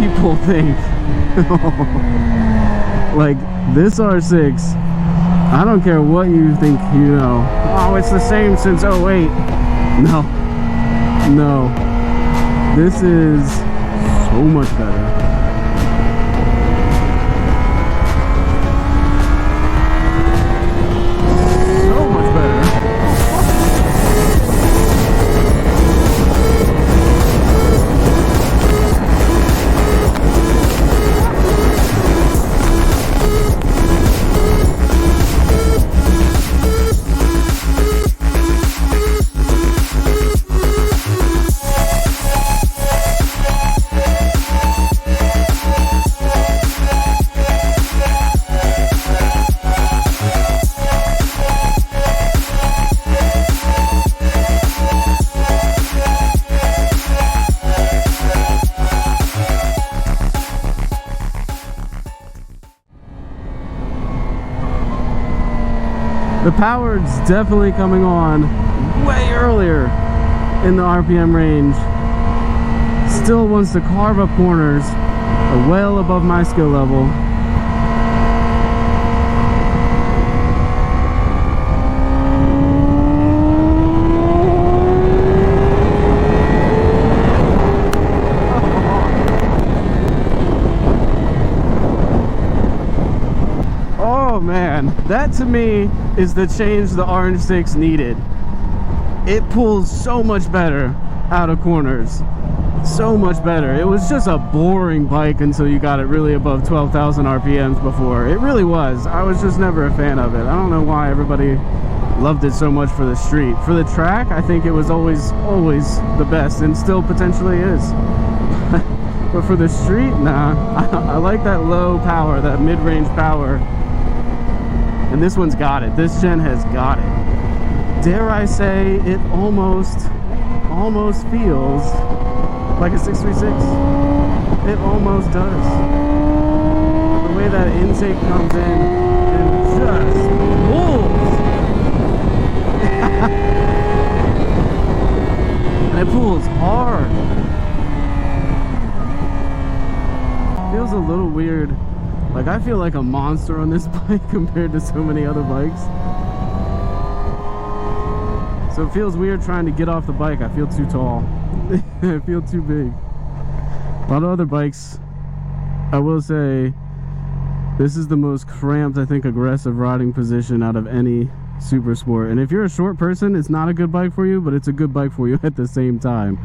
people think. Like this R6, I don't care what you think, you know, oh, it's the same since '08. No, this is so much better. The power's definitely coming on way earlier in the RPM range. Still wants to carve up corners well above my skill level. Oh man, that to me is the change the R6 needed. It pulls so much better out of corners. So much better. It was just a boring bike until you got it really above 12,000 RPMs before. It really was. I was just never a fan of it. I don't know why everybody loved it so much for the street. For the track, I think it was always the best, and still potentially is. But for the street, nah. I like that low power, that mid-range power. And this one's got it. This gen has got it. Dare I say, it almost feels like a 636. It almost does. The way that intake comes in and just pulls. And it pulls hard. Feels a little weird. Like, I feel like a monster on this bike compared to so many other bikes. So it feels weird trying to get off the bike. I feel too tall. I feel too big. A lot of other bikes, I will say, this is the most cramped, I think, aggressive riding position out of any super sport. And if you're a short person, it's not a good bike for you, but it's a good bike for you at the same time.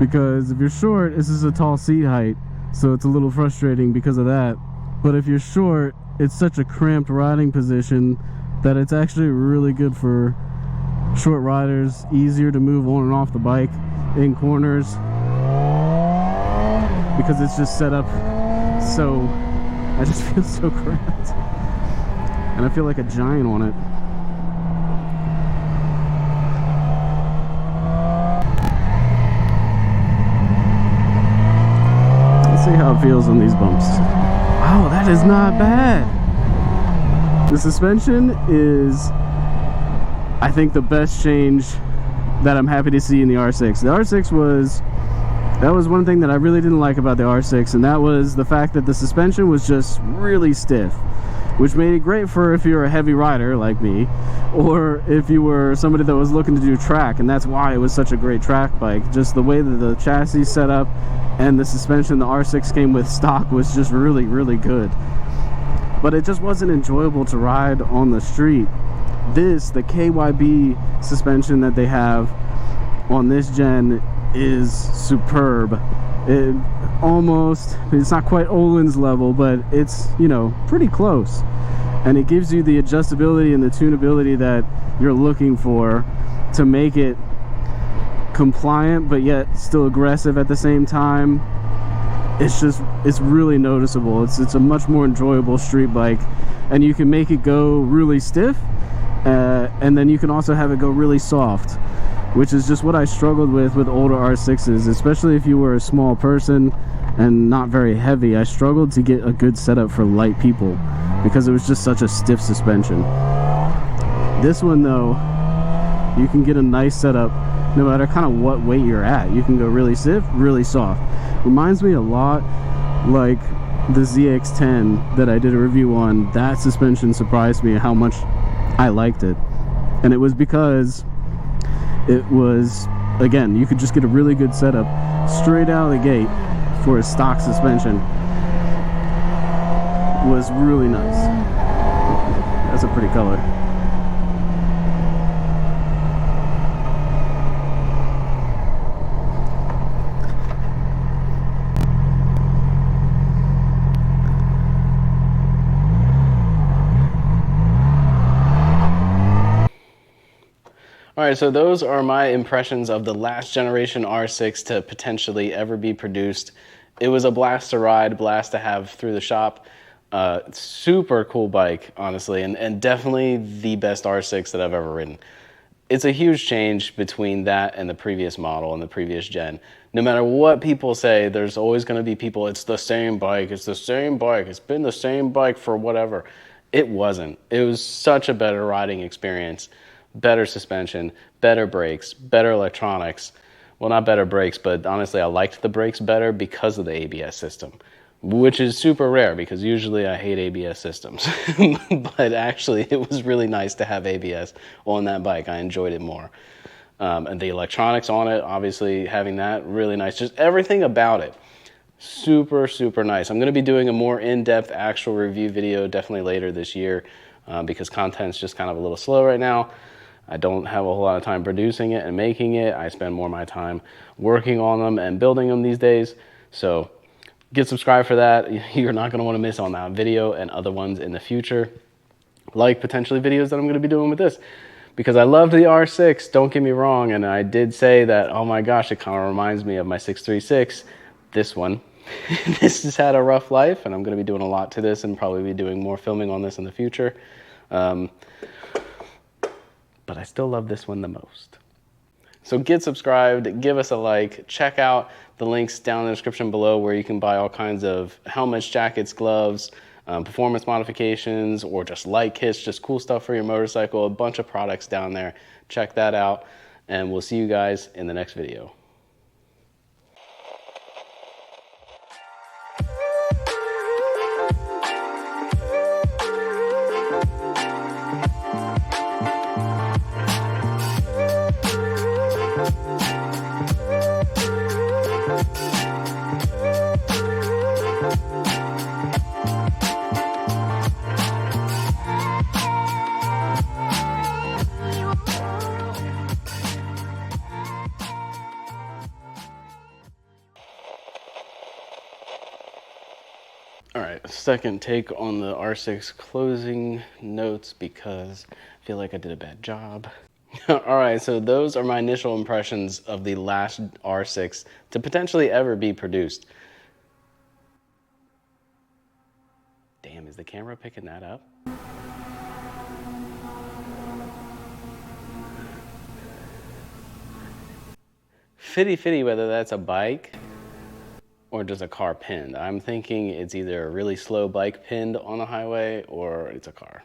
Because if you're short, this is a tall seat height, so it's a little frustrating because of that. But if you're short, it's such a cramped riding position that it's actually really good for short riders, easier to move on and off the bike in corners because it's just set up so I just feel so cramped and I feel like a giant on it. Let's see how it feels on these bumps. Wow, that is not bad. The suspension is, I think, the best change that I'm happy to see in the R6. The R6 that was one thing that I really didn't like about the R6, and that was the fact that the suspension was just really stiff, which made it great for if you're a heavy rider like me, or if you were somebody that was looking to do track, and that's why it was such a great track bike. Just the way that the chassis set up and the suspension the R6 came with stock was just really, really good. But it just wasn't enjoyable to ride on the street. The KYB suspension that they have on this gen is superb. It's not quite Olin's level, but it's, you know, pretty close. And it gives you the adjustability and the tunability that you're looking for to make it compliant but yet still aggressive at the same time. It's really noticeable. It's a much more enjoyable street bike, and you can make it go really stiff, and then you can also have it go really soft, which is just what I struggled with older R6s, especially if you were a small person and not very heavy. I struggled to get a good setup for light people because it was just such a stiff suspension. This one though, you can get a nice setup no matter kind of what weight you're at. You can go really stiff, really soft, Reminds me a lot like the ZX10 that I did a review on. That suspension surprised me how much I liked it. And it was because it was, again, you could just get a really good setup straight out of the gate for a stock suspension. It was really nice. That's a pretty color. All right, so those are my impressions of the last generation R6 to potentially ever be produced. It was a blast to ride, blast to have through the shop. Super cool bike, honestly, and definitely the best R6 that I've ever ridden. It's a huge change between that and the previous model and the previous gen. No matter what people say, there's always going to be people, it's the same bike, it's the same bike, it's been the same bike for whatever. It wasn't. It was such a better riding experience. Better suspension, better brakes, better electronics. Well, not better brakes, but honestly, I liked the brakes better because of the ABS system, which is super rare because usually I hate ABS systems. But actually, it was really nice to have ABS on that bike. I enjoyed it more. And the electronics on it, obviously having that, really nice. Just everything about it. Super, super nice. I'm going to be doing a more in-depth actual review video definitely later this year because content's just kind of a little slow right now. I don't have a whole lot of time producing it and making it. I spend more of my time working on them and building them these days. So get subscribed for that. You're not going to want to miss on that video and other ones in the future, like potentially videos that I'm going to be doing with this. Because I loved the R6, don't get me wrong, and I did say that, oh my gosh, it kind of reminds me of my 636, this one. This has had a rough life, and I'm going to be doing a lot to this and probably be doing more filming on this in the future. But I still love this one the most. So get subscribed, give us a like, check out the links down in the description below where you can buy all kinds of helmets, jackets, gloves, performance modifications, or just light kits, just cool stuff for your motorcycle, a bunch of products down there. Check that out, and we'll see you guys in the next video. All right, second take on the R6 closing notes because I feel like I did a bad job. All right, so those are my initial impressions of the last R6 to potentially ever be produced. Damn, is the camera picking that up? Fitty whether that's a bike or just a car pinned. I'm thinking it's either a really slow bike pinned on the highway or it's a car.